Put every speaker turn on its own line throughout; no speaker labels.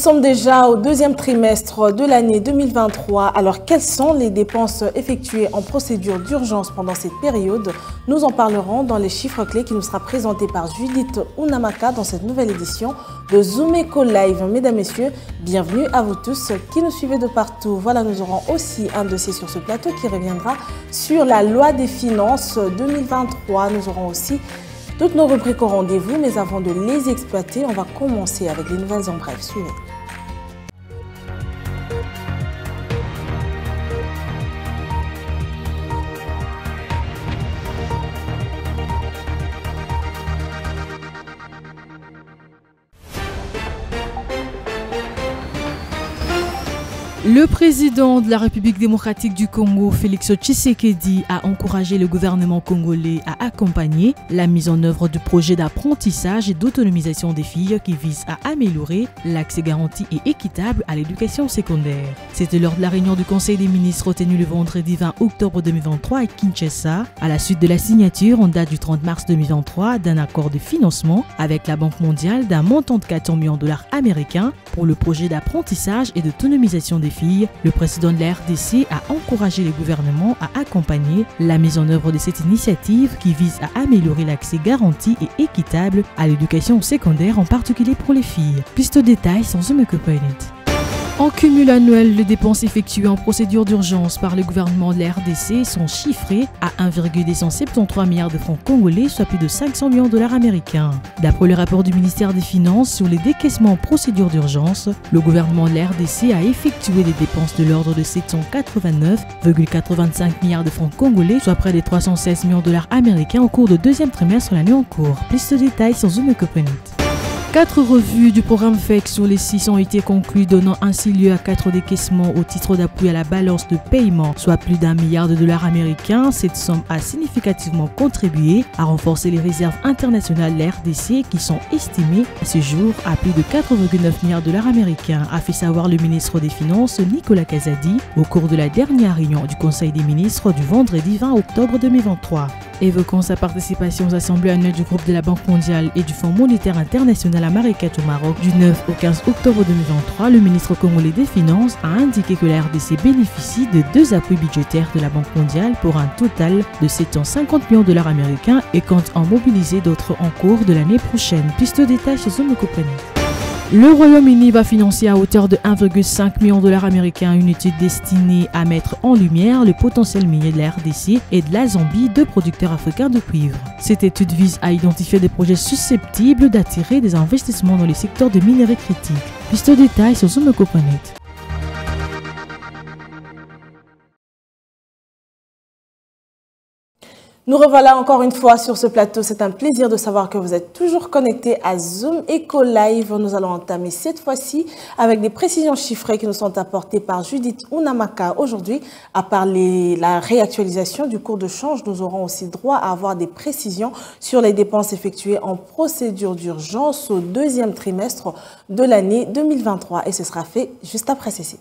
sommes déjà au deuxième trimestre de l'année 2023. Alors, quelles sont les dépenses effectuées en procédure d'urgence pendant cette période? Nous en parlerons dans les chiffres clés qui nous sera présenté par Judith Unamaka dans cette nouvelle édition de Zoom Eco Live. Mesdames, Messieurs, bienvenue à vous tous qui nous suivez de partout. Voilà, nous aurons aussi un dossier sur ce plateau qui reviendra sur la loi des finances 2023. Nous aurons aussi toutes nos rubriques au rendez-vous, mais avant de les exploiter, on va commencer avec les nouvelles en bref. Suivez.
Le président de la République démocratique du Congo, Félix Tshisekedi, a encouragé le gouvernement congolais à accompagner la mise en œuvre du projet d'apprentissage et d'autonomisation des filles qui vise à améliorer l'accès garanti et équitable à l'éducation secondaire. C'était lors de la réunion du Conseil des ministres tenue le vendredi 20 octobre 2023 à Kinshasa, à la suite de la signature en date du 30 mars 2023 d'un accord de financement avec la Banque mondiale d'un montant de 400 millions de dollars américains pour le projet d'apprentissage et d'autonomisation des filles. Le président de la RDC a encouragé les gouvernements à accompagner la mise en œuvre de cette initiative qui vise à améliorer l'accès garanti et équitable à l'éducation secondaire, en particulier pour les filles. Plus de détails sans Zoom Eco Live. En cumul annuel, les dépenses effectuées en procédure d'urgence par le gouvernement de la RDC sont chiffrées à 1,273 milliards de francs congolais, soit plus de 500 millions de dollars américains. D'après le rapport du ministère des Finances sur les décaissements en procédure d'urgence, le gouvernement de la RDC a effectué des dépenses de l'ordre de 789,85 milliards de francs congolais, soit près de 316 millions de dollars américains au cours du deuxième trimestre de l'année en cours. Plus de détails sur Zoom Eco Live. 4 revues du programme FEC sur les 6 ont été conclues, donnant ainsi lieu à 4 décaissements au titre d'appui à la balance de paiement, soit plus d'1 milliard de dollars américains. Cette somme a significativement contribué à renforcer les réserves internationales de la RDC qui sont estimées à ce jour à plus de 4,9 milliards de dollars américains, a fait savoir le ministre des Finances Nicolas Kazadi au cours de la dernière réunion du Conseil des ministres du vendredi 20 octobre 2023. Évoquant sa participation aux assemblées annuelles du groupe de la Banque mondiale et du Fonds monétaire international à Marrakech au Maroc du 9 au 15 octobre 2023, le ministre congolais des Finances a indiqué que la RDC bénéficie de 2 appuis budgétaires de la Banque mondiale pour un total de 750 millions de dollars américains et compte en mobiliser d'autres en cours de l'année prochaine. Plus de détails chez Zoom Eco Live. Le Royaume-Uni va financer à hauteur de 1,5 million de dollars américains une étude destinée à mettre en lumière le potentiel minier de la RDC et de la Zambie, 2 producteurs africains de cuivre. Cette étude vise à identifier des projets susceptibles d'attirer des investissements dans les secteurs de minerais critiques. Plus de détails sur Zoom Eco Live.
Nous revoilà encore une fois sur ce plateau. C'est un plaisir de savoir que vous êtes toujours connectés à Zoom Eco Live. Nous allons entamer cette fois-ci avec des précisions chiffrées qui nous sont apportées par Judith Unamaka. Aujourd'hui, à part la réactualisation du cours de change, nous aurons aussi droit à avoir des précisions sur les dépenses effectuées en procédure d'urgence au deuxième trimestre de l'année 2023. Et ce sera fait juste après ceci.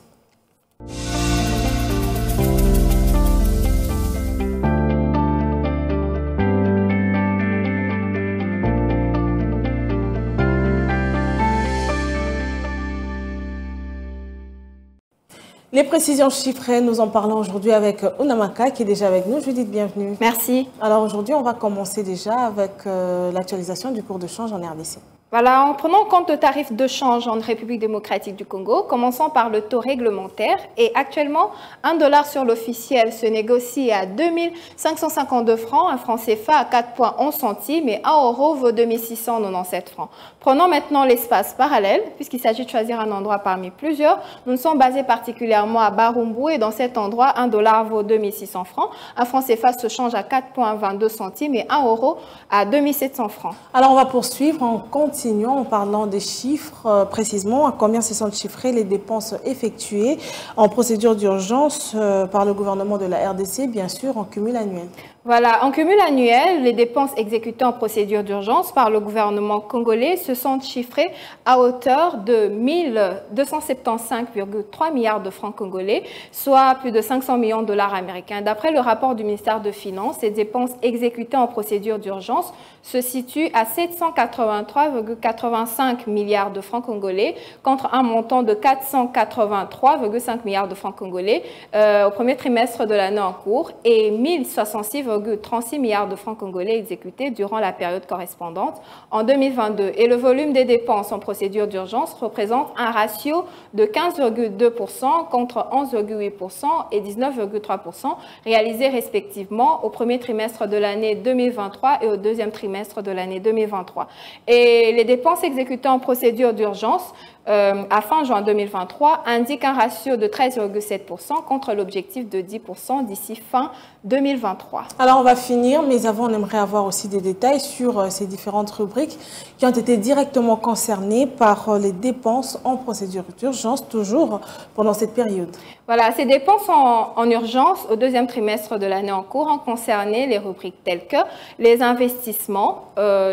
Les précisions chiffrées, nous en parlons aujourd'hui avec Unamaka qui est déjà avec nous. Judith, bienvenue.
Merci.
Alors aujourd'hui, on va commencer déjà avec l'actualisation du cours de change en RDC.
Voilà, en prenant en compte le tarif de change en République démocratique du Congo, commençons par le taux réglementaire. Et actuellement, 1 dollar sur l'officiel se négocie à 2552 francs, un franc CFA à 4,11 centimes et 1 euro vaut 2697 francs. Prenons maintenant l'espace parallèle, puisqu'il s'agit de choisir un endroit parmi plusieurs. Nous nous sommes basés particulièrement à Barumbu et dans cet endroit, 1 dollar vaut 2600 francs. Un franc CFA se change à 4,22 centimes et 1 euro à 2700 francs.
Alors on va poursuivre en continuant en parlant des chiffres, précisément à combien se sont chiffrées les dépenses effectuées en procédure d'urgence par le gouvernement de la RDC, bien sûr, en cumul annuel.
Voilà, en cumul annuel, les dépenses exécutées en procédure d'urgence par le gouvernement congolais se sont chiffrées à hauteur de 1275,3 milliards de francs congolais, soit plus de 500 millions de dollars américains. D'après le rapport du ministère de Finances, les dépenses exécutées en procédure d'urgence se situent à 783,85 milliards de francs congolais contre un montant de 483,5 milliards de francs congolais au premier trimestre de l'année en cours et 1066,36 milliards de francs congolais exécutés durant la période correspondante en 2022. Et le volume des dépenses en procédure d'urgence représente un ratio de 15,2% contre 11,8% et 19,3% réalisés respectivement au premier trimestre de l'année 2023 et au deuxième trimestre de l'année 2023. Et les dépenses exécutées en procédure d'urgence à fin juin 2023 indiquent un ratio de 13,7% contre l'objectif de 10% d'ici fin 2023.
Alors on va finir, mais avant on aimerait avoir aussi des détails sur ces différentes rubriques qui ont été directement concernées par les dépenses en procédure d'urgence, toujours pendant cette période.
Voilà, ces dépenses en urgence au deuxième trimestre de l'année en cours ont concerné les rubriques telles que les investissements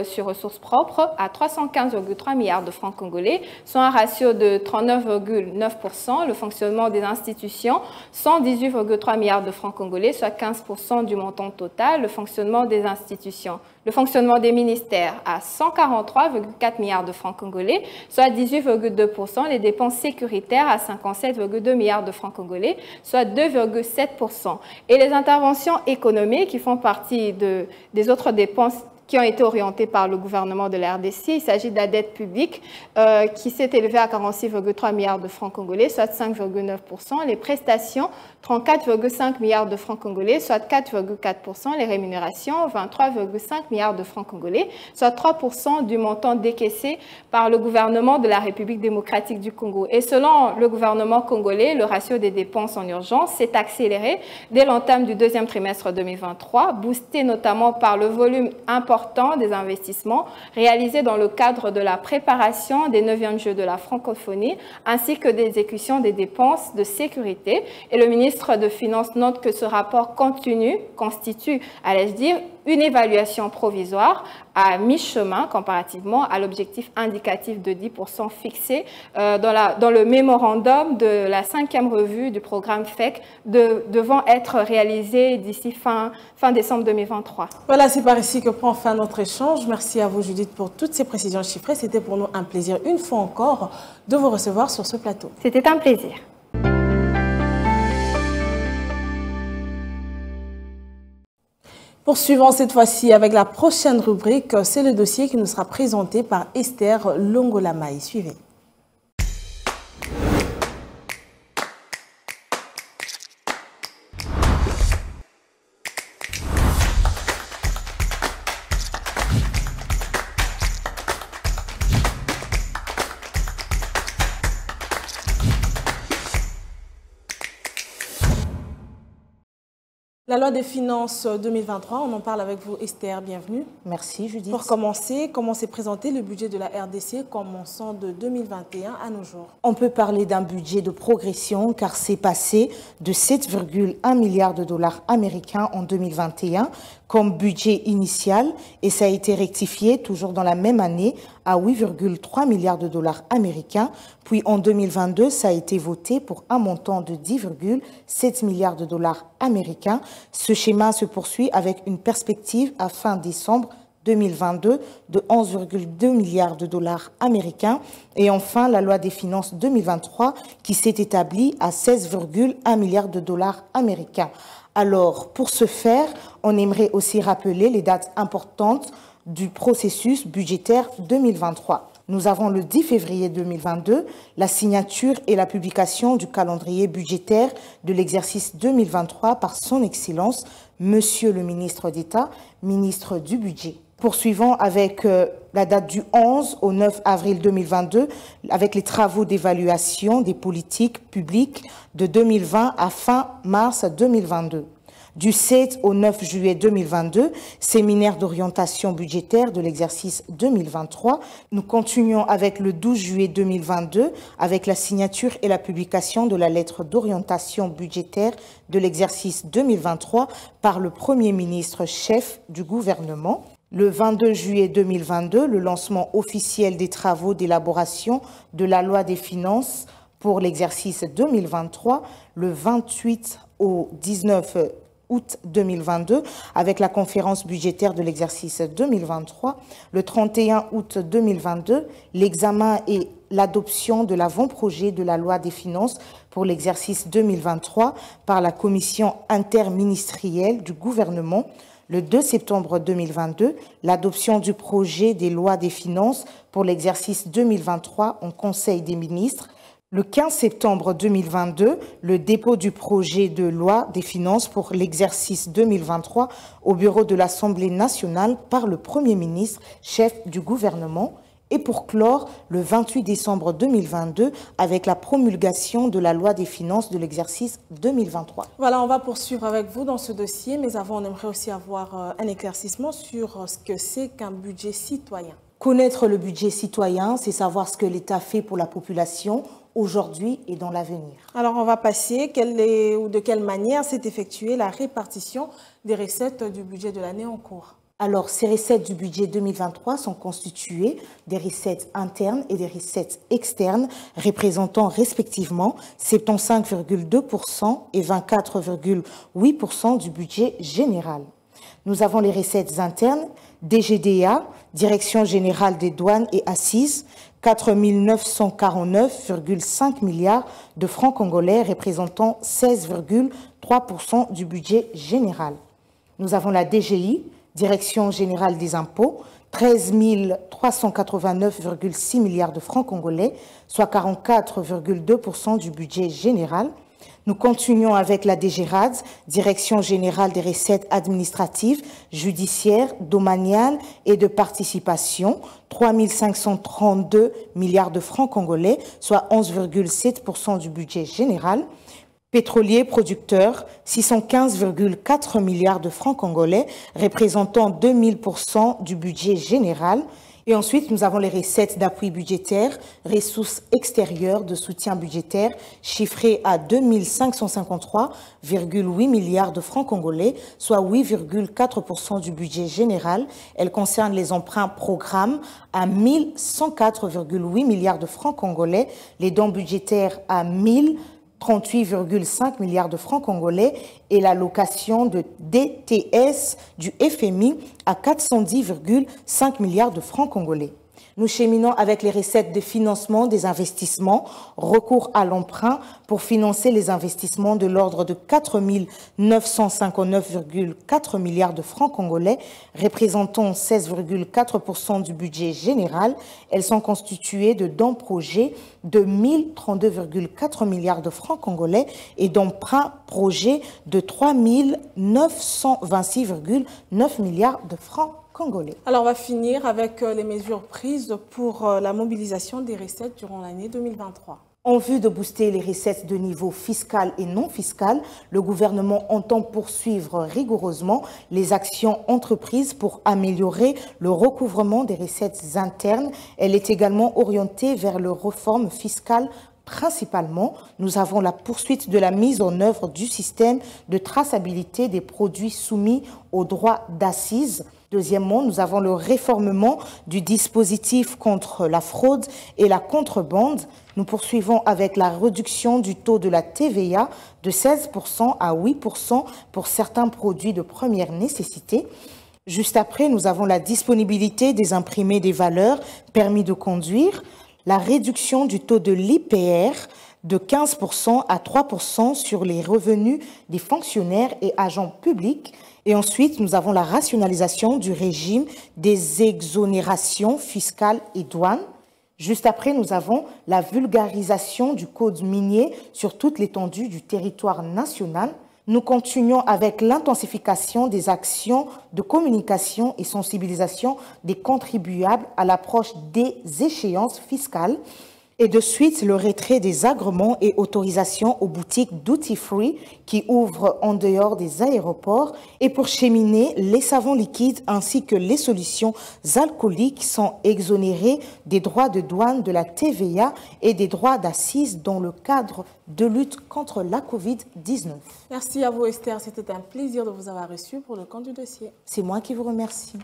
sur ressources propres à 315,3 milliards de francs congolais, soit un ratio de 39,9%, le fonctionnement des institutions, 118,3 milliards de francs congolais, soit 15% du montant total, le fonctionnement des institutions. Le fonctionnement des ministères à 143,4 milliards de francs congolais, soit 18,2%, les dépenses sécuritaires à 57,2 milliards de francs congolais, soit 2,7%. Et les interventions économiques qui font partie des autres dépenses qui ont été orientées par le gouvernement de la RDC. Il s'agit de la dette publique qui s'est élevée à 46,3 milliards de francs congolais, soit 5,9%. Les prestations, 34,5 milliards de francs congolais, soit 4,4%. Les rémunérations, 23,5 milliards de francs congolais, soit 3% du montant décaissé par le gouvernement de la République démocratique du Congo. Et selon le gouvernement congolais, le ratio des dépenses en urgence s'est accéléré dès l'entame du deuxième trimestre 2023, boosté notamment par le volume important des investissements réalisés dans le cadre de la préparation des 9e Jeux de la francophonie ainsi que d'exécution des dépenses de sécurité. Et le ministre de Finances note que ce rapport constitue, allais-je dire, une évaluation provisoire à mi-chemin comparativement à l'objectif indicatif de 10% fixé dans le mémorandum de la 5e revue du programme FEC devant être réalisé d'ici fin décembre 2023.
Voilà, c'est par ici que prend fin notre échange. Merci à vous Judith pour toutes ces précisions chiffrées. C'était pour nous un plaisir une fois encore de vous recevoir sur ce plateau.
C'était un plaisir.
Poursuivons cette fois-ci avec la prochaine rubrique. C'est le dossier qui nous sera présenté par Esther Longolamaï. Suivez. La loi des finances 2023, on en parle avec vous Esther, bienvenue.
Merci Judith.
Pour commencer, comment s'est présenté le budget de la RDC commençant de 2021 à nos jours?
On peut parler d'un budget de progression car c'est passé de 7,1 milliards de dollars américains en 2021 comme budget initial et ça a été rectifié toujours dans la même année à 8,3 milliards de dollars américains. Puis en 2022, ça a été voté pour un montant de 10,7 milliards de dollars américains. Ce schéma se poursuit avec une perspective à fin décembre 2022 de 11,2 milliards de dollars américains. Et enfin, la loi des finances 2023 qui s'est établie à 16,1 milliards de dollars américains. Alors, pour ce faire, on aimerait aussi rappeler les dates importantes du processus budgétaire 2023. Nous avons le 10 février 2022, la signature et la publication du calendrier budgétaire de l'exercice 2023 par son Excellence, Monsieur le ministre d'État, ministre du Budget. Poursuivons avec la date du 11 au 9 avril 2022 avec les travaux d'évaluation des politiques publiques de 2020 à fin mars 2022. Du 7 au 9 juillet 2022, séminaire d'orientation budgétaire de l'exercice 2023. Nous continuons avec le 12 juillet 2022 avec la signature et la publication de la lettre d'orientation budgétaire de l'exercice 2023 par le Premier ministre chef du gouvernement. Le 22 juillet 2022, le lancement officiel des travaux d'élaboration de la loi des finances pour l'exercice 2023. Le 28 au 19 août 2022, avec la conférence budgétaire de l'exercice 2023. Le 31 août 2022, l'examen et l'adoption de l'avant-projet de la loi des finances pour l'exercice 2023 par la commission interministérielle du gouvernement. Le 2 septembre 2022, l'adoption du projet des lois des finances pour l'exercice 2023 en Conseil des ministres. Le 15 septembre 2022, le dépôt du projet de loi des finances pour l'exercice 2023 au bureau de l'Assemblée nationale par le Premier ministre, chef du gouvernement. Et pour clore, le 28 décembre 2022, avec la promulgation de la loi des finances de l'exercice 2023.
Voilà, on va poursuivre avec vous dans ce dossier, mais avant, on aimerait aussi avoir un éclaircissement sur ce que c'est qu'un budget citoyen.
Connaître le budget citoyen, c'est savoir ce que l'État fait pour la population aujourd'hui et dans l'avenir.
Alors, on va passer, de quelle manière s'est effectuée la répartition des recettes du budget de l'année en cours.
Alors, ces recettes du budget 2023 sont constituées des recettes internes et des recettes externes, représentant respectivement 75,2% et 24,8% du budget général. Nous avons les recettes internes, DGDA, Direction générale des douanes et assises, 4 949,5 milliards de francs congolais, représentant 16,3% du budget général. Nous avons la DGI, Direction générale des impôts, 13 389,6 milliards de francs congolais, soit 44,2% du budget général. Nous continuons avec la DGRAD, Direction générale des recettes administratives, judiciaires, domaniales et de participation, 3 532 milliards de francs congolais, soit 11,7% du budget général. Pétrolier producteur, 615,4 milliards de francs congolais, représentant 2000% du budget général. Et ensuite, nous avons les recettes d'appui budgétaire, ressources extérieures de soutien budgétaire, chiffrées à 2 553,8 milliards de francs congolais, soit 8,4% du budget général. Elles concernent les emprunts programmes à 1 104,8 milliards de francs congolais, les dons budgétaires à 38,5 milliards de francs congolais et l'allocation de DTS du FMI à 410,5 milliards de francs congolais. Nous cheminons avec les recettes de financement des investissements, recours à l'emprunt pour financer les investissements de l'ordre de 4 959,4 milliards de francs congolais, représentant 16,4% du budget général. Elles sont constituées de dons projets de 1032,4 milliards de francs congolais et d'emprunts projets de 3 926,9 milliards de francs congolais.
Alors, on va finir avec les mesures prises pour la mobilisation des recettes durant l'année 2023.
En vue de booster les recettes de niveau fiscal et non fiscal, le gouvernement entend poursuivre rigoureusement les actions entreprises pour améliorer le recouvrement des recettes internes. Elle est également orientée vers les réformes fiscales. Principalement, nous avons la poursuite de la mise en œuvre du système de traçabilité des produits soumis au droit d'assises. Deuxièmement, nous avons le réformement du dispositif contre la fraude et la contrebande. Nous poursuivons avec la réduction du taux de la TVA de 16% à 8% pour certains produits de première nécessité. Juste après, nous avons la disponibilité des imprimés des valeurs, permis de conduire, la réduction du taux de l'IPR de 15% à 3% sur les revenus des fonctionnaires et agents publics. Et ensuite, nous avons la rationalisation du régime des exonérations fiscales et douanes. Juste après, nous avons la vulgarisation du code minier sur toute l'étendue du territoire national. Nous continuons avec l'intensification des actions de communication et sensibilisation des contribuables à l'approche des échéances fiscales. Et de suite, le retrait des agréments et autorisations aux boutiques duty-free qui ouvrent en dehors des aéroports. Et pour cheminer, les savons liquides ainsi que les solutions alcooliques sont exonérés des droits de douane, de la TVA et des droits d'assises dans le cadre de lutte contre la Covid-19.
Merci à vous Esther, c'était un plaisir de vous avoir reçu pour le compte du dossier.
C'est moi qui vous remercie.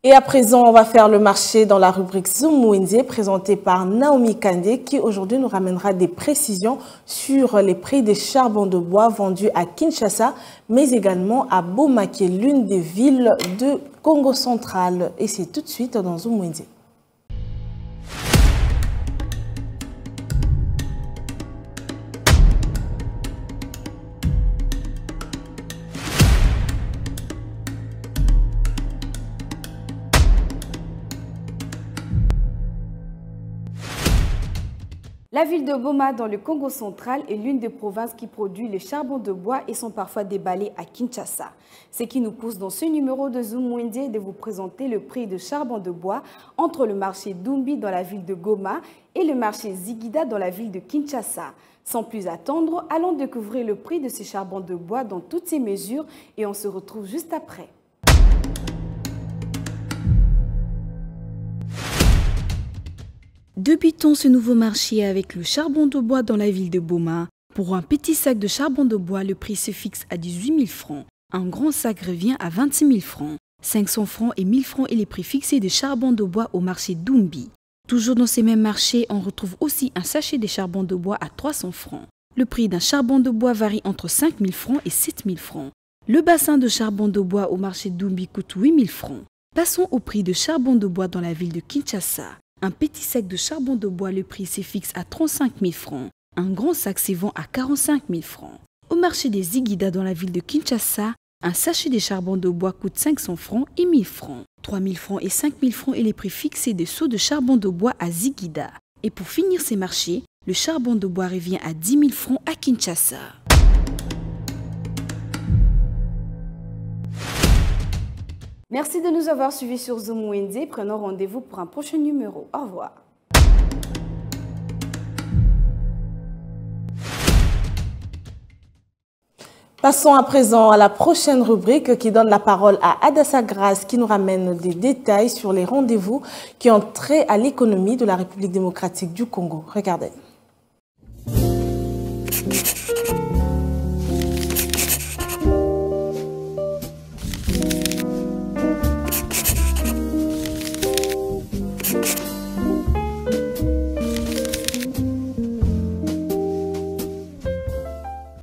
Et à présent, on va faire le marché dans la rubrique Zumuenze présentée par Naomi Kandé qui aujourd'hui nous ramènera des précisions sur les prix des charbons de bois vendus à Kinshasa, mais également à Boma, qui est l'une des villes de Congo central. Et c'est tout de suite dans Zumuenze.
La ville de Boma, dans le Congo central, est l'une des provinces qui produit le charbon de bois et sont parfois déballés à Kinshasa. Ce qui nous pousse dans ce numéro de Zumuenze de vous présenter le prix de charbon de bois entre le marché Dumbi dans la ville de Goma et le marché Zigida dans la ville de Kinshasa. Sans plus attendre, allons découvrir le prix de ces charbons de bois dans toutes ses mesures et on se retrouve juste après. Débutons ce nouveau marché avec le charbon de bois dans la ville de Boma. Pour un petit sac de charbon de bois, le prix se fixe à 18 000 francs. Un grand sac revient à 26 000 francs. 500 francs et 1000 francs est les prix fixés de charbon de bois au marché Dumbi. Toujours dans ces mêmes marchés, on retrouve aussi un sachet de charbon de bois à 300 francs. Le prix d'un charbon de bois varie entre 5 000 francs et 7 000 francs. Le bassin de charbon de bois au marché Dumbi coûte 8 000 francs. Passons au prix de charbon de bois dans la ville de Kinshasa. Un petit sac de charbon de bois, le prix se fixe à 35 000 francs. Un grand sac se vend à 45 000 francs. Au marché des Zigida dans la ville de Kinshasa, un sachet de charbon de bois coûte 500 francs et 1000 francs. 3 000 francs et 5 000 francs est les prix fixés des seaux de charbon de bois à Zigida. Et pour finir ces marchés, le charbon de bois revient à 10 000 francs à Kinshasa. Merci de nous avoir suivis sur Zumuenze. Prenons rendez-vous pour un prochain numéro. Au revoir.
Passons à présent à la prochaine rubrique qui donne la parole à Adassa Grace qui nous ramène des détails sur les rendez-vous qui ont trait à l'économie de la République démocratique du Congo. Regardez.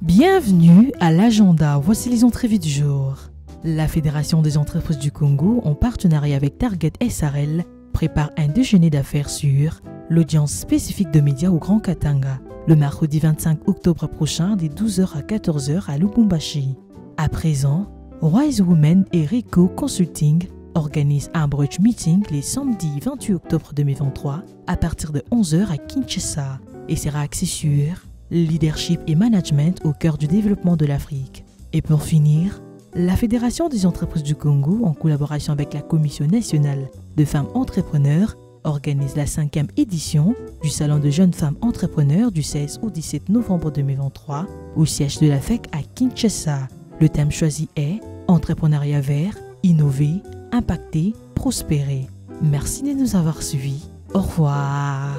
Bienvenue à l'agenda. Voici les entrevues du jour. La Fédération des entreprises du Congo, en partenariat avec Target SRL, prépare un déjeuner d'affaires sur l'audience spécifique de médias au Grand Katanga, le mercredi 25 octobre prochain, de 12h à 14h à Lubumbashi. À présent, Wise Women et Rico Consulting organisent un brunch meeting les samedis 28 octobre 2023 à partir de 11h à Kinshasa et sera axé sur leadership et management au cœur du développement de l'Afrique. Et pour finir, la Fédération des entreprises du Congo, en collaboration avec la Commission nationale de femmes entrepreneurs, organise la 5e édition du Salon de jeunes femmes entrepreneurs du 16 au 17 novembre 2023 au siège de la FEC à Kinshasa. Le thème choisi est « Entrepreneuriat vert, innover, impacter, prospérer ». Merci de nous avoir suivis. Au revoir.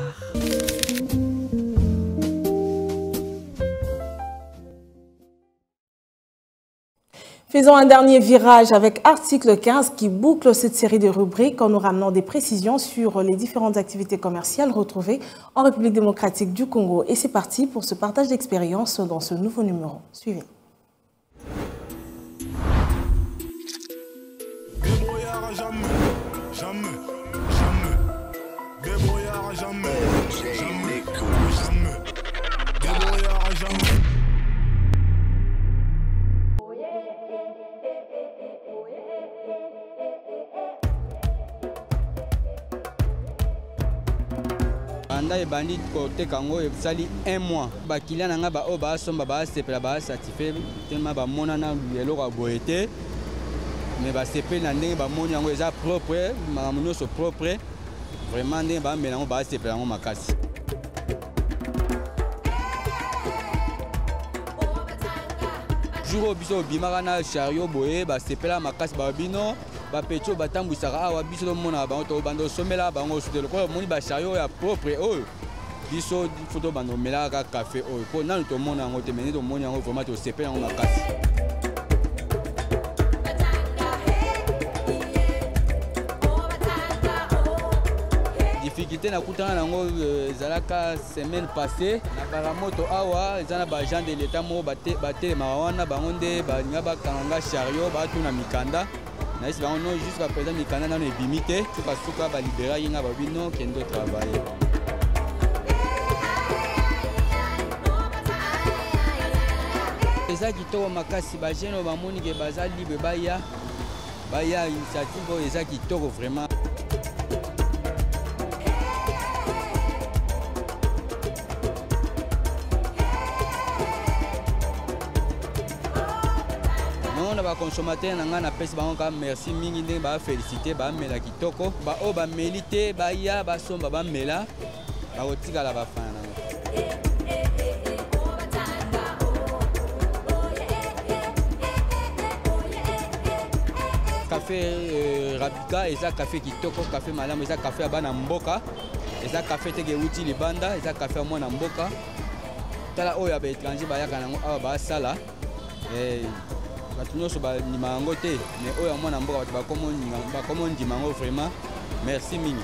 Faisons un dernier virage avec article 15 qui boucle cette série de rubriques en nous ramenant des précisions sur les différentes activités commerciales retrouvées en République démocratique du Congo. Et c'est parti pour ce partage d'expérience dans ce nouveau numéro. Suivez.
Et bandit côté Congo et sali 1 mois. Bakila nanga ba oba somba ba sepela ba satisfait tellement ba monana yelo ka boete. mais basepeli na ndenge bamoni yango eza propre, makambo nyonso propre, vraiment ndenge bamela yango basepela yango makasi. Jour biso obimaka na chariot boye basepela makasi babino bapetio batambwisaka awa biso tomona bango tobanda osomela bango sute lokola omoni bachariot ya propre oyo biso fo tobanda omelaka café oyo mpo nanu tomona yango te mene tomoni yango vraiment tosepela yango makasi. Difficulté na kutana nango ezalaka semaine passée na baramoto awa eza na bagent de l'état moko batelemaka wana bango nde balinga bakanganga chariot batuna mikanda nayesi bango no jusqu'à présent mikanda nano ebimi te sukasuka baliberaki nga babino kende travailler. Eza kitoko makasi bagene oyo bamoni ke baza libre baya initiative oyo eza kitoko vraiment. Ba consommateur na nga na pesi bango ka merci mingi ndenge ba féliciter ba mela kitoko ba o ba melite ba ya ba somba ba mela ba kotikala ba fana nango. Café Rabika eza café kitoko café malamu eza café abana mboka eza café teke uti libanda eza café mwana mboka tala oyo ba étranger ba yaka nango awa ba sala bato nyonso bandima yango te mais oyo mwana mboka bato bakomo ndima yango vraiment merci mingi.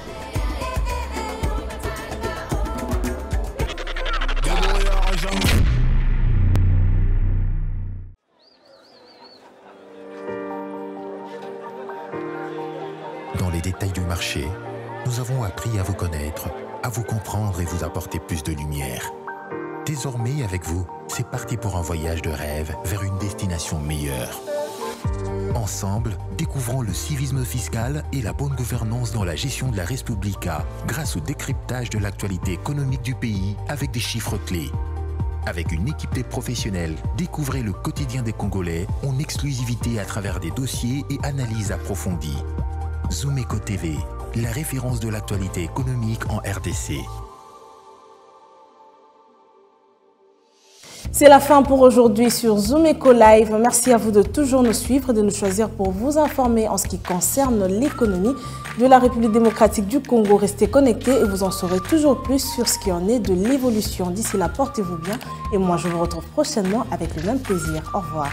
Dans les détails du marché, nous avons appris à vous connaître, à vous comprendre et vous apporter plus de lumière. Désormais, avec vous, c'est parti pour un voyage de rêve vers une destination meilleure. Ensemble, découvrons le civisme fiscal et la bonne gouvernance dans la gestion de la Res Publica grâce au décryptage de l'actualité économique du pays avec des chiffres clés. Avec une équipe de professionnels, découvrez le quotidien des Congolais en exclusivité à travers des dossiers et analyses approfondies. Zoom Eco TV, la référence de l'actualité économique en RDC.
C'est la fin pour aujourd'hui sur Zoom Eco Live. Merci à vous de toujours nous suivre et de nous choisir pour vous informer en ce qui concerne l'économie de la République démocratique du Congo. Restez connectés et vous en saurez toujours plus sur ce qui en est de l'évolution. D'ici là, portez-vous bien et moi je vous retrouve prochainement avec le même plaisir. Au revoir.